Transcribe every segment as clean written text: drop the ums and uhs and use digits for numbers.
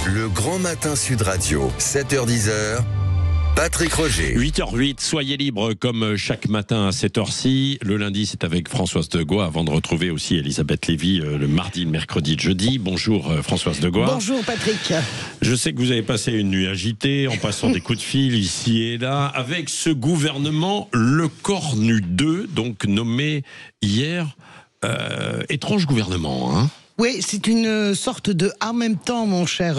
Le Grand Matin Sud Radio, 7h-10h. Patrick Roger. 8h08, soyez libres comme chaque matin à cette heure-ci. Le lundi, c'est avec Françoise Degois, avant de retrouver aussi Elisabeth Lévy le mardi, le mercredi, le jeudi. Bonjour Françoise Degois. Bonjour Patrick. Je sais que vous avez passé une nuit agitée en passant des coups de fil ici et là avec ce gouvernement Lecornu 2, donc nommé hier. Étrange gouvernement, hein. Oui, c'est une sorte de en même temps, mon cher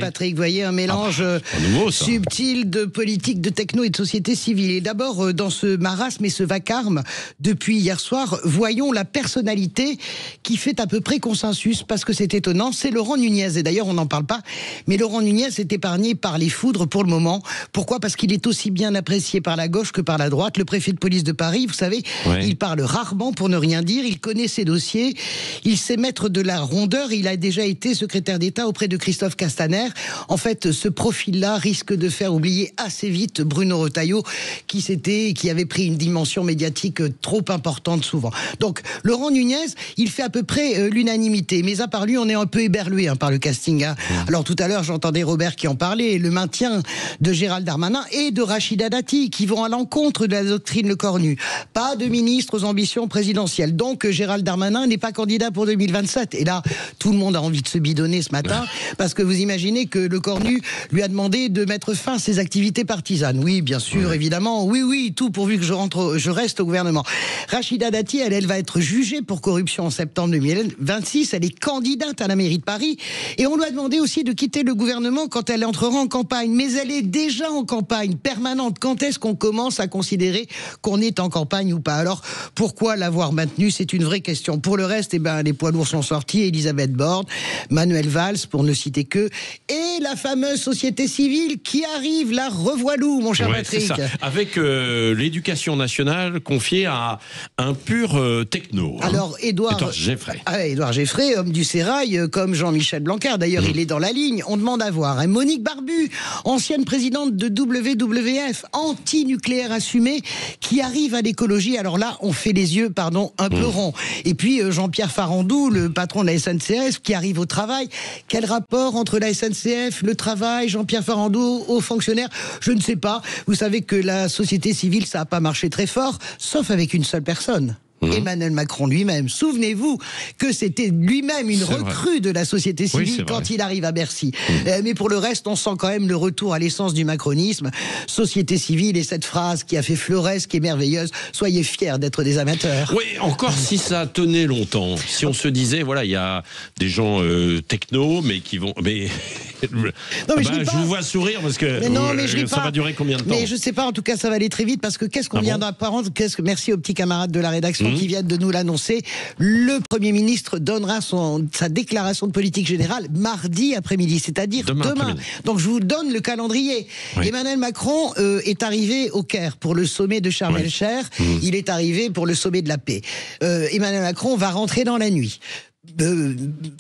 Patrick. Vous voyez, un mélange nouveau, subtil de politique, de techno et de société civile. Et d'abord, dans ce marasme et ce vacarme, depuis hier soir, voyons la personnalité qui fait à peu près consensus, parce que c'est étonnant, c'est Laurent Nunez. Et d'ailleurs, on n'en parle pas, mais Laurent Nunez est épargné par les foudres pour le moment. Pourquoi ? Parce qu'il est aussi bien apprécié par la gauche que par la droite. Le préfet de police de Paris, vous savez, il parle rarement pour ne rien dire, il connaît ses dossiers, il sait mettre de la rondeur, il a déjà été secrétaire d'État auprès de Christophe Castaner. En fait, ce profil-là risque de faire oublier assez vite Bruno Retailleau, qui avait pris une dimension médiatique trop importante souvent. Donc, Laurent Nunez, il fait à peu près l'unanimité. Mais à part lui, on est un peu éberlué par le casting. Alors, tout à l'heure, j'entendais Robert qui en parlait, le maintien de Gérald Darmanin et de Rachida Dati, qui vont à l'encontre de la doctrine Lecornu. Pas de ministre aux ambitions présidentielles. Donc, Gérald Darmanin n'est pas candidat pour 2027. Et là, tout le monde a envie de se bidonner ce matin, parce que vous imaginez que Lecornu lui a demandé de mettre fin à ses activités partisanes. Oui, bien sûr, évidemment. Oui, tout pourvu que je reste au gouvernement. Rachida Dati, elle va être jugée pour corruption en septembre 2026. Elle est candidate à la mairie de Paris. Et on lui a demandé aussi de quitter le gouvernement quand elle entrera en campagne. Mais elle est déjà en campagne permanente. Quand est-ce qu'on commence à considérer qu'on est en campagne ou pas ? Alors, pourquoi l'avoir maintenue ? C'est une vraie question. Pour le reste, les poids lourds sont sortis. Elisabeth Borne, Manuel Valls, pour ne citer que, et la fameuse société civile qui arrive, la revoilou, mon cher Patrick. C'est ça. Avec l'éducation nationale confiée à un pur techno. Alors, Édouard Geffray. Édouard Geffray, homme du sérail, comme Jean-Michel Blanquer, d'ailleurs, il est dans la ligne. On demande à voir. Monique Barbu, ancienne présidente de WWF, anti-nucléaire assumée, qui arrive à l'écologie. Alors là, on fait les yeux, un peu ronds. Et puis, Jean-Pierre Farandou, le patron de la SNCF, qui arrive au travail. Quel rapport entre la SNCF, le travail, Jean-Pierre Farandou, aux fonctionnaires ? Je ne sais pas. Vous savez que la société civile, ça n'a pas marché très fort, sauf avec une seule personne. Emmanuel Macron lui-même. Souvenez-vous que c'était lui-même une recrue de la société civile quand il arrive à Bercy. Mais pour le reste, on sent quand même le retour à l'essence du macronisme. Société civile et cette phrase qui a fait fleuresque et merveilleuse. Soyez fiers d'être des amateurs. Oui, encore si ça tenait longtemps. Si on se disait, voilà, il y a des gens techno, mais qui vont... Non, mais je vous vois sourire parce que ça va durer combien de temps ? Mais je ne sais pas, en tout cas, ça va aller très vite parce que qu'est-ce qu'on vient d'apprendre ? Merci aux petits camarades de la rédaction qui viennent de nous l'annoncer. Le Premier ministre donnera sa déclaration de politique générale mardi après-midi, c'est-à-dire demain. Donc je vous donne le calendrier. Emmanuel Macron est arrivé au Caire pour le sommet de Sharm el-Sheikh. Il est arrivé pour le sommet de la paix. Emmanuel Macron va rentrer dans la nuit.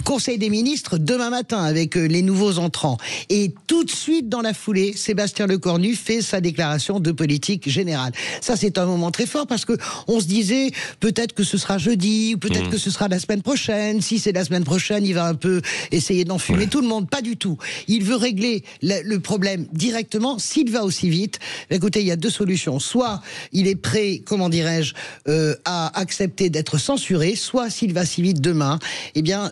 Conseil des ministres demain matin avec les nouveaux entrants. Et tout de suite dans la foulée, Sébastien Lecornu fait sa déclaration de politique générale. Ça, c'est un moment très fort parce que on se disait peut-être que ce sera jeudi ou peut-être que ce sera la semaine prochaine. Si c'est la semaine prochaine, il va un peu essayer d'enfumer tout le monde. Pas du tout. Il veut régler le problème directement. S'il va aussi vite, écoutez, il y a deux solutions. Soit il est prêt, à accepter d'être censuré, soit s'il va si vite demain,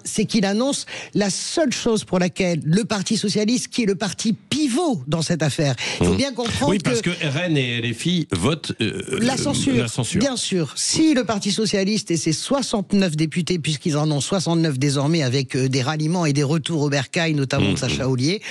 c'est qu'il annonce la seule chose pour laquelle le Parti Socialiste, qui est le parti pivot dans cette affaire, il faut bien comprendre parce que RN et LFI votent la censure. Bien sûr. Si le Parti Socialiste et ses 69 députés, puisqu'ils en ont 69 désormais avec des ralliements et des retours au bercail, notamment de Sacha Ollier,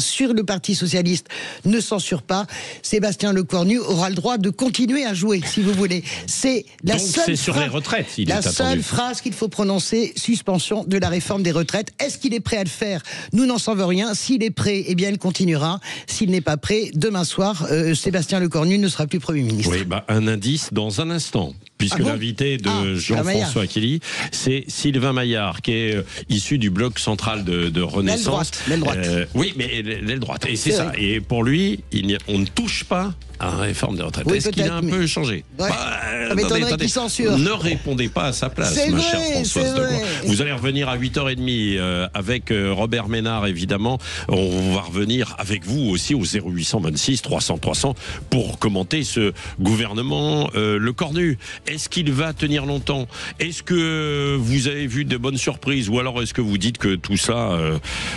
sur le Parti Socialiste ne censure pas, Sébastien Lecornu aura le droit de continuer à jouer, si vous voulez. C'est la sur les retraites, la seule phrase qu'il faut prononcer, suspension de la réforme des retraites. Est-ce qu'il est prêt à le faire ? Nous n'en savons rien. S'il est prêt, il continuera. S'il n'est pas prêt, demain soir, Sébastien Lecornu ne sera plus Premier ministre. Oui, un indice dans un instant. puisque l'invité de Jean-François Aquili, c'est Sylvain Maillard, qui est issu du bloc central de Renaissance. L'aile droite. Oui, mais l'aile droite. Et c'est ça. Vrai. Et pour lui, on ne touche pas à la réforme des retraites. Oui, est-ce qu'il a un peu changé? Ouais. Ça m'étonnerait qu'il censure. Ne répondez pas à sa place, ma chère Françoise de Gaulle. Vous allez revenir à 8h30 avec Robert Ménard, évidemment. On va revenir avec vous aussi au 0826 300 300 pour commenter ce gouvernement Le Cornu. Est-ce qu'il va tenir longtemps? Est-ce que vous avez vu de bonnes surprises? Ou alors est-ce que vous dites que tout ça,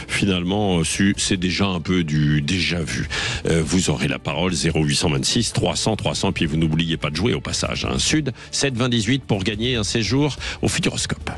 finalement, c'est déjà un peu du déjà vu? Vous aurez la parole, 0826 300 300, puis vous n'oubliez pas de jouer au passage. Sud 7 20 18 pour gagner un séjour au Futuroscope.